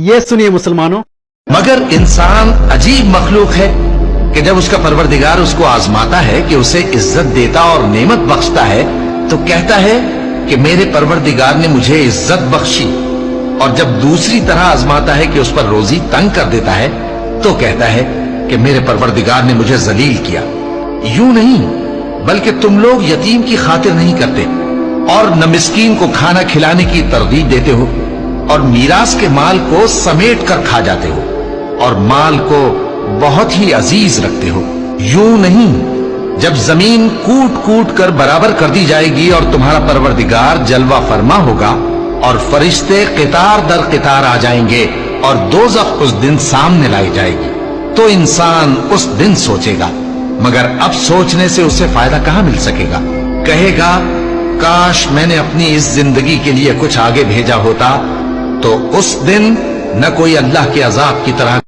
یہ سنیے مسلمانوں، مگر انسان عجیب مخلوق ہے کہ جب اس کا پروردگار اس کو آزماتا ہے کہ اسے عزت دیتا اور نعمت بخشتا ہے تو کہتا ہے کہ میرے پروردگار نے مجھے عزت بخشی، اور جب دوسری طرح آزماتا ہے کہ اس پر روزی تنگ کر دیتا ہے تو کہتا ہے کہ میرے پروردگار نے مجھے ذلیل کیا۔ یوں نہیں، بلکہ تم لوگ یتیم کی خاطر نہیں کرتے اور نہ مسکین کو کھانا کھلانے کی ترغیب دیتے ہو، اور میراث کے مال کو سمیٹ کر کھا جاتے ہو اور مال کو بہت ہی عزیز رکھتے ہو۔ یوں نہیں، جب زمین کوٹ کوٹ کر برابر کر دی جائے گی اور تمہارا پروردگار جلوہ فرما ہوگا اور فرشتے قطار در قطار آ جائیں گے اور دوزخ اس دن سامنے لائی جائے گی، تو انسان اس دن سوچے گا، مگر اب سوچنے سے اسے فائدہ کہاں مل سکے گا؟ کہے گا کاش میں نے اپنی اس زندگی کے لیے کچھ آگے بھیجا ہوتا، تو اس دن نہ کوئی اللہ کے عذاب کی طرح